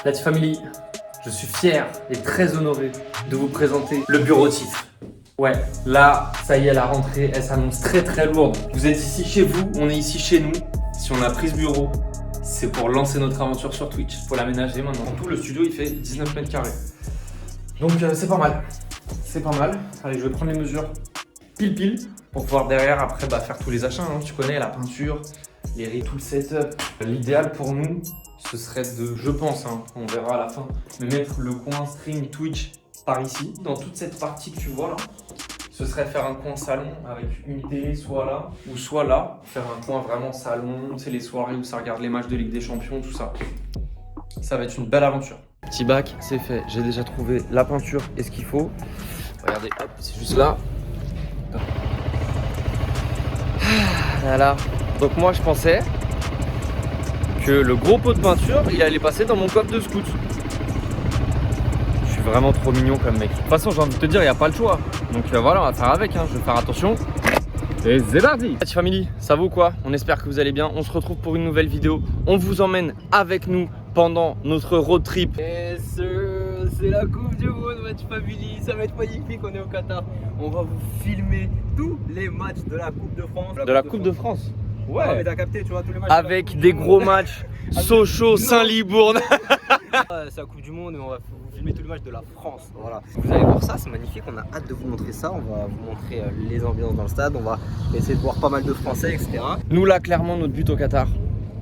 La Family, je suis fier et très honoré de vous présenter le bureau TIF. Ouais, là, ça y est, la rentrée, elle s'annonce très très lourde. Vous êtes ici chez vous, on est ici chez nous. Si on a pris ce bureau, c'est pour lancer notre aventure sur Twitch. Faut l'aménager maintenant. En tout, le studio, il fait 19 mètres carrés. Donc c'est pas mal. C'est pas mal. Allez, je vais prendre les mesures pile pour pouvoir derrière après faire tous les achats. Hein. Tu connais la peinture, les riz, tout le setup. L'idéal pour nous, ce serait de, je pense, hein, on verra à la fin, mais mettre le coin stream Twitch par ici, dans toute cette partie que tu vois là. Ce serait faire un coin salon avec une télé soit là ou soit là. Faire un coin vraiment salon, c'est les soirées où ça regarde les matchs de Ligue des Champions, tout ça. Ça va être une belle aventure. Petit bac, c'est fait. J'ai déjà trouvé la peinture et ce qu'il faut. Regardez, hop, c'est juste là. Voilà. Donc moi je pensais que le gros pot de peinture, il allait passer dans mon coffre de scout. Je suis vraiment trop mignon comme mec. De toute façon, j'ai envie de te dire, il n'y a pas le choix. Donc voilà, on va faire avec, hein. Je vais faire attention. Et c'est parti. La Family, ça va ou quoi? On espère que vous allez bien. On se retrouve pour une nouvelle vidéo. On vous emmène avec nous pendant notre road trip. Yes, c'est la Coupe du Monde, Match Family. Ça va être magnifique, on est au Qatar. On va vous filmer tous les matchs de la Coupe de France. De la Coupe de France. Ouais, mais t'as capté, tu vois, tous les matchs. Avec des gros matchs. Sochaux, Saint-Libourne. C'est la Coupe du Monde et on va vous filmer tous les matchs de la France. Voilà. Vous allez voir ça, c'est magnifique. On a hâte de vous montrer ça. On va vous montrer les ambiances dans le stade. On va essayer de voir pas mal de Français, etc. Nous là, clairement, notre but au Qatar,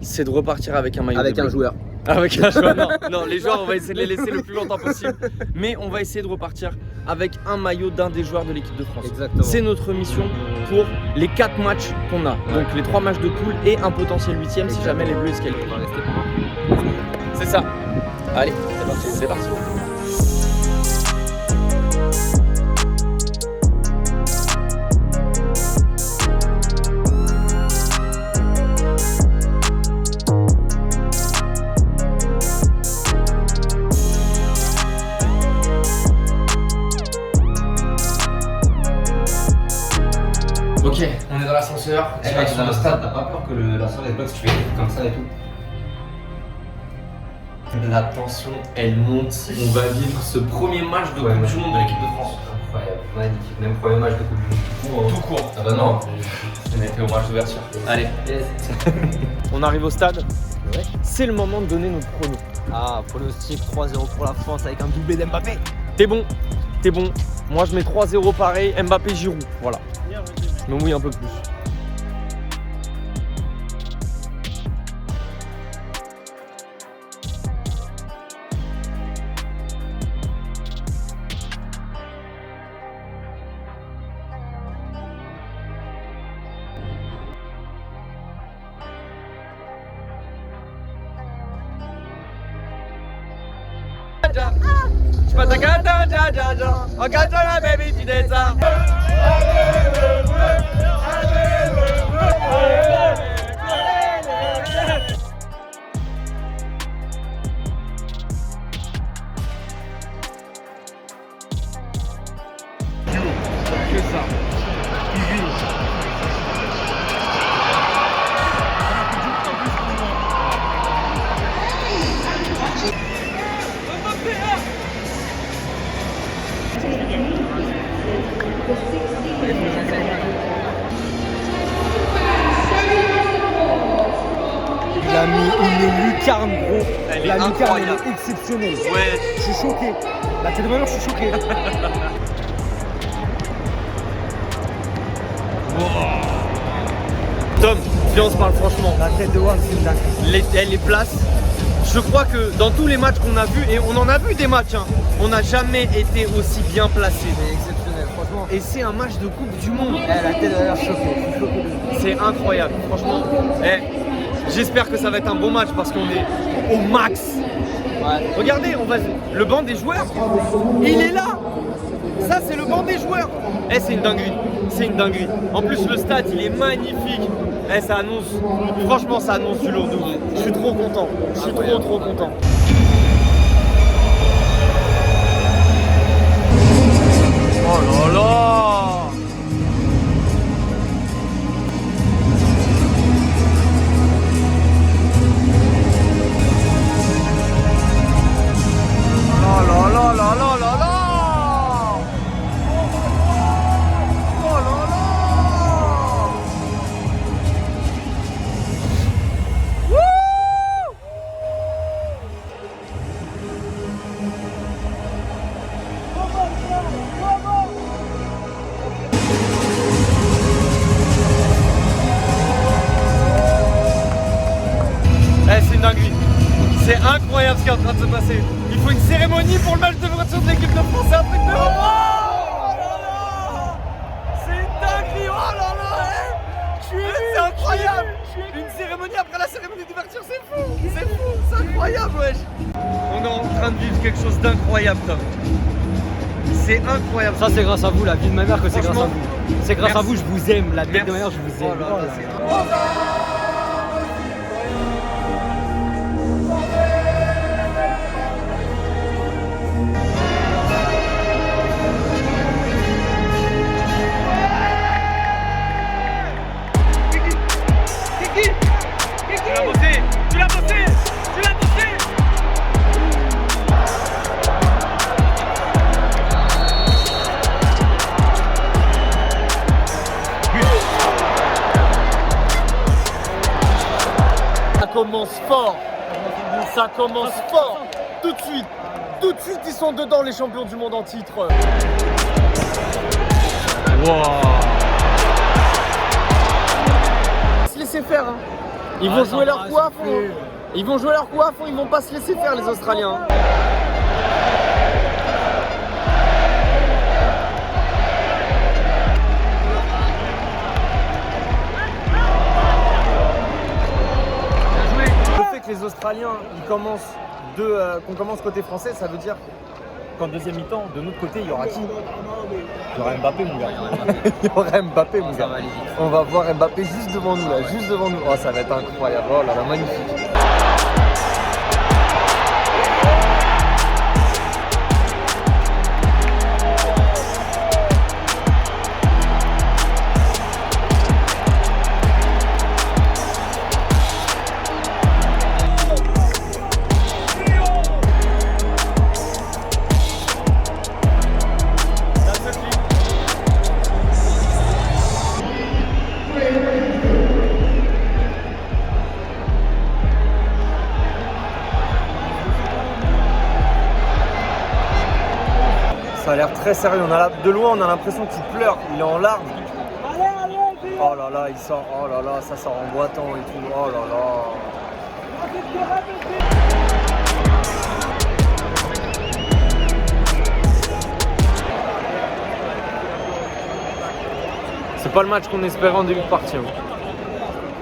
c'est de repartir avec un maillot. Avec un joueur. Avec un joueur. Non, les joueurs, on va essayer de les laisser le plus longtemps possible. Mais on va essayer de repartir avec un maillot d'un des joueurs de l'équipe de France. Exactement. C'est notre mission pour les 4 matchs qu'on a. Ouais. Donc les 3 matchs de poule et un potentiel 8ème si jamais les Bleus se qualifient. On va rester pour un. C'est ça. Allez, c'est parti. C'est parti. Ok, on est dans l'ascenseur. Dans le stade, t'as pas peur que l'ascenseur est bloqué si tu fais comme ça et tout? La tension, elle monte. On va vivre ce premier match de Coupe du Monde de l'équipe de France. Incroyable, magnifique. Même premier match de Coupe du Monde. Tout court. Ah bah non. On était au match d'ouverture. Allez. Yes. On arrive au stade. Ouais. C'est le moment de donner notre prono. Ah, pronostic 3-0 pour la France avec un doublé d'Mbappé. T'es bon. T'es bon. Moi je mets 3-0 pareil. Mbappé, Giroud. Voilà. Je me mouille un peu plus. Que ça. Il a mis une lucarne, gros. Elle est La lucarne, incroyable. elle est exceptionnelle. Ouais. Je suis choqué. La tête de valeur, je suis choqué. Tom, viens on se parle franchement. La tête de Wam, c'est une dingue. Les places, je crois que dans tous les matchs qu'on a vus, et on en a vu des matchs, hein, on n'a jamais été aussi bien placé. C'est exceptionnel, franchement. Et c'est un match de Coupe du Monde. La tête de valeur, choqué. Je suis choqué. C'est incroyable, franchement. J'espère que ça va être un bon match parce qu'on est au max. Ouais. Regardez, le banc des joueurs, il est là. Ça, c'est le banc des joueurs. C'est une dinguerie. C'est une dinguerie. En plus, le stade, il est magnifique. Ça annonce, franchement, ça annonce du lourd. Je suis trop content. Je suis trop content. Oh là là! qui est en train de se passer. Il faut une cérémonie pour le match d'ouverture de l'équipe de France. C'est un truc de... C'est une dinguerie. Oh là là, c'est incroyable. Une cérémonie après la cérémonie d'ouverture, c'est fou. C'est fou, c'est incroyable, wesh. On est en train de vivre quelque chose d'incroyable, Tom. C'est incroyable. Ça, c'est grâce à vous, la vie de ma mère, que c'est grâce à vous. C'est grâce à Merci. vous, je vous aime. La vie de ma mère, je vous aime. Oh là là, c'est- Tu l'as bossé. Ça commence fort. Ça commence fort. Tout de suite. Tout de suite, ils sont dedans, les champions du monde en titre. Se laisser faire. Hein. Ils vont jouer leur coup à fond. Ils vont jouer leur coup à fond. Ils vont pas se laisser faire, les Australiens. Le fait que les Australiens ils commencent qu'on commence côté français, ça veut dire qu'en deuxième mi-temps, de notre côté, il y aura qui? Il y aura Mbappé, mon gars. Il y aura Mbappé, mon gars. On va voir Mbappé juste devant nous, là, juste devant nous. Oh, ça va être incroyable. Oh là là, magnifique. Ça a l'air très sérieux. De loin, on a l'impression qu'il pleure. Il est en larmes. Oh là là, il sort. Oh là là, ça sort en boitant et tout. Oh là là. C'est pas le match qu'on espérait en début de partie. Hein.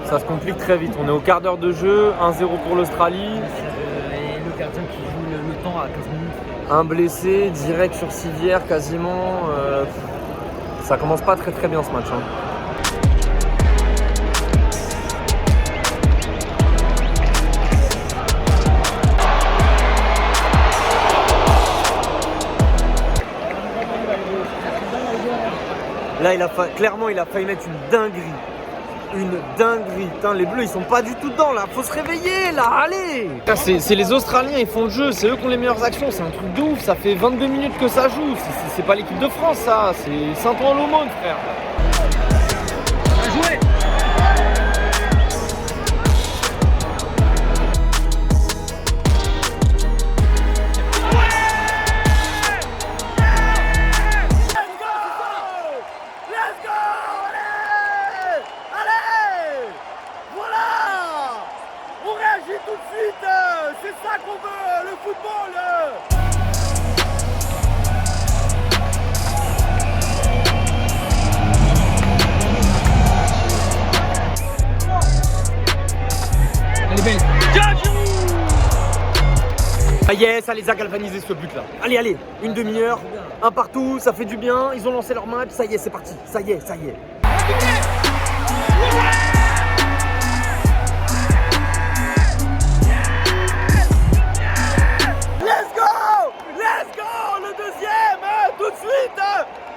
Ça se complique très vite. On est au quart d'heure de jeu. 1-0 pour l'Australie. Et le gardien qui joue le temps à 15 minutes. Un blessé, direct sur civière quasiment. Ça commence pas très bien ce match. Hein. Là, clairement, il a failli mettre une dinguerie. Une dinguerie. Putain, les Bleus, ils sont pas du tout dedans là. Faut se réveiller là, allez. C'est les Australiens, ils font le jeu. C'est eux qui ont les meilleures actions. C'est un truc de ouf. Ça fait 22 minutes que ça joue. C'est pas l'équipe de France, ça. C'est Saint-Ouen-l'Aumône, frère. Bien joué. Tout de suite, c'est ça qu'on veut, le football. Elle est belle. Ah yes, ça les a galvanisés ce but là. Allez, une demi-heure, un partout, ça fait du bien, ils ont lancé leur match, ça y est, c'est parti, ça y est. Let's go, le deuxième, tout de suite.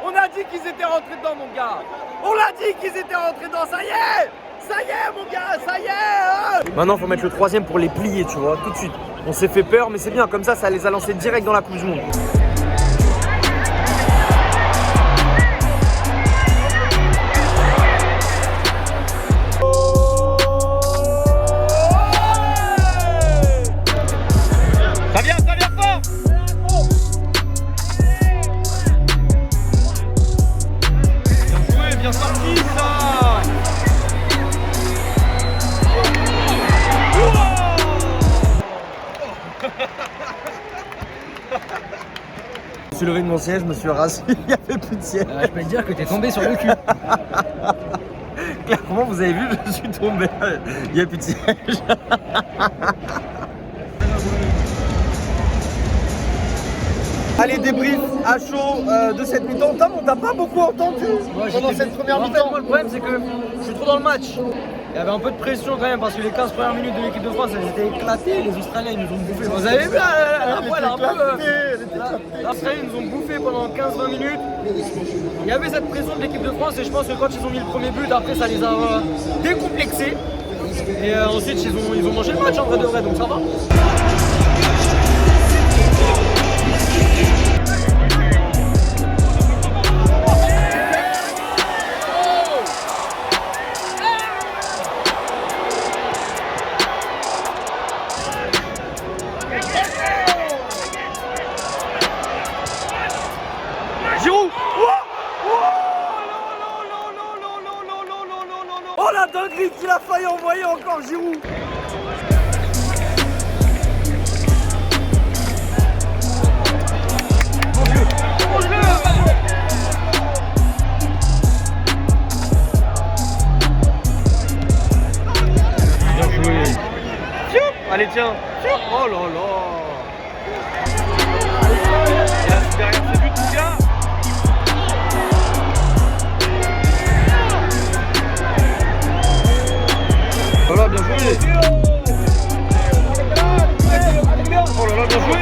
On a dit qu'ils étaient rentrés dedans, mon gars. On l'a dit qu'ils étaient rentrés dedans, ça y est, mon gars, ça y est. Maintenant, faut mettre le troisième pour les plier, tu vois, tout de suite. On s'est fait peur, mais c'est bien, comme ça les a lancés direct dans la Coupe du Monde. Ça vient fort. Bien joué, bien sorti ça. suis levé de mon siège, je me suis rassis, il n'y avait plus de siège. Je peux te dire que t'es tombé sur le cul. Clairement, vous avez vu, je suis tombé. Il n'y a plus de siège. Allez, débrief à chaud de cette mi-temps. Tom, on t'a pas beaucoup entendu pendant cette première mi-temps. Moi, le problème, c'est que je suis trop dans le match. Il y avait un peu de pression quand même parce que les 15 premières minutes de l'équipe de France, elles étaient éclatées. Les Australiens, ils nous ont bouffé. Vous avez vu la poêle un peu. Les Australiens, ils nous ont bouffé pendant 15-20 minutes. Il y avait cette pression de l'équipe de France et je pense que quand ils ont mis le premier but, après, ça les a décomplexés. Et ensuite, ils ont mangé le match en vrai de vrai, donc ça va. Oh la dinguerie qu'il a failli envoyer encore Giroud. Bien joué. Allez tiens. Oh là là. Derrière ce but, mon gars. Voilà, bien joué. Oh là là, bien joué.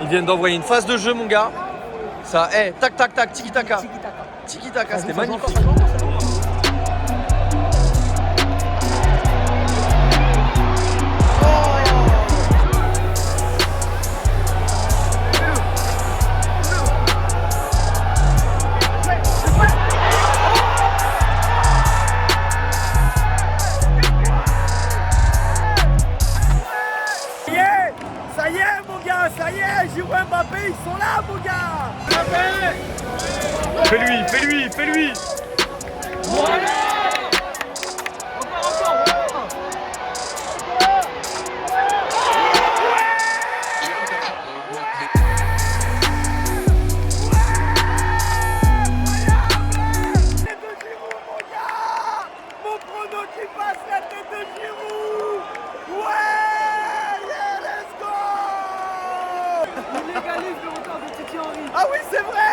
Ils viennent d'envoyer une phase de jeu, mon gars. Ça, tac tac tac, tiki taka. Tiki taka, c'était magnifique. Ça y est, mon gars, ça y est, Giroud et Mbappé, ils sont là, mon gars. Fais-lui. Tête de Giroud, mon gars. Mon prono qui passe la tête de Giroud. Ouais, yeah, let's go. Il légalise le record de Thierry Henry. Ah oui, c'est vrai.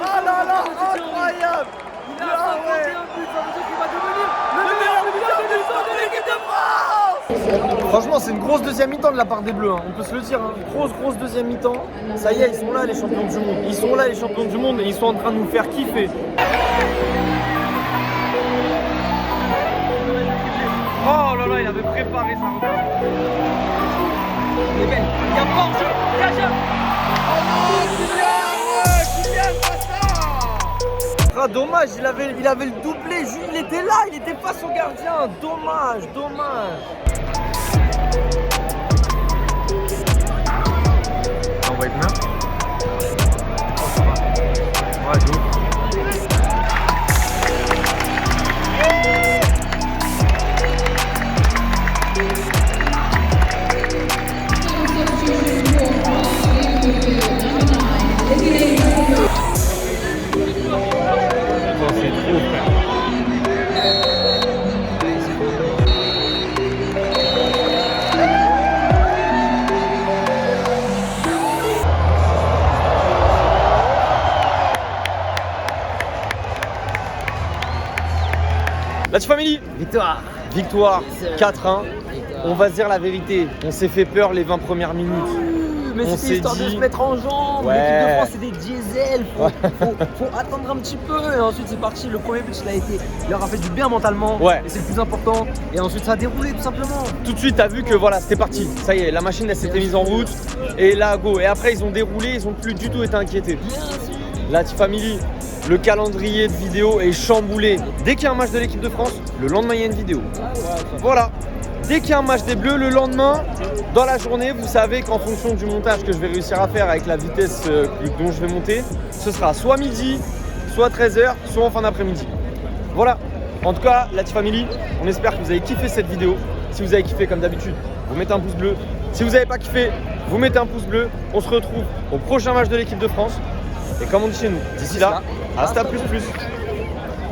Oh là là, incroyable. Il a 51 buts, ça veut dire qu'il va devenir Le meilleur buteur de l'histoire de l'équipe de France. Franchement, c'est une grosse deuxième mi-temps de la part des Bleus, hein. On peut se le dire. Hein. Grosse deuxième mi-temps. Ça y est, ils sont là, les champions du monde. Ils sont là, les champions du monde, et ils sont en train de nous faire kiffer. Oh là là, il avait préparé ça. Il est belle. Il y a pas en jeu. Ah, dommage, il avait le doublé. Il était là, il était face au gardien. Dommage. On va être bien. Ouais, de ouf. La famille, victoire 4-1. On va se dire la vérité, on s'est fait peur les 20 premières minutes. Mais On c'était s'est histoire de dit- se mettre en jambe. Ouais. L'équipe de France, c'est des diesels. Faut attendre un petit peu. Et ensuite, c'est parti. Le premier but, il leur a fait du bien mentalement. Ouais. Et c'est le plus important. Et ensuite, ça a déroulé tout simplement. Tout de suite, t'as vu que voilà, c'était parti. Ça y est, la machine elle s'était mise en route. Et là, go. Et après, ils ont déroulé, ils ont plus du tout été inquiétés. Bien sûr. La Family, le calendrier de vidéos est chamboulé. Dès qu'il y a un match de l'équipe de France, le lendemain, il y a une vidéo. Voilà. Dès qu'il y a un match des Bleus, le lendemain, dans la journée, vous savez qu'en fonction du montage que je vais réussir à faire avec la vitesse dont je vais monter, ce sera soit midi, soit 13h, soit en fin d'après-midi. Voilà. En tout cas, la Family, on espère que vous avez kiffé cette vidéo. Si vous avez kiffé, comme d'habitude, vous mettez un pouce bleu. Si vous n'avez pas kiffé, vous mettez un pouce bleu. On se retrouve au prochain match de l'équipe de France. Et comme on dit chez nous, d'ici là, hasta plus plus.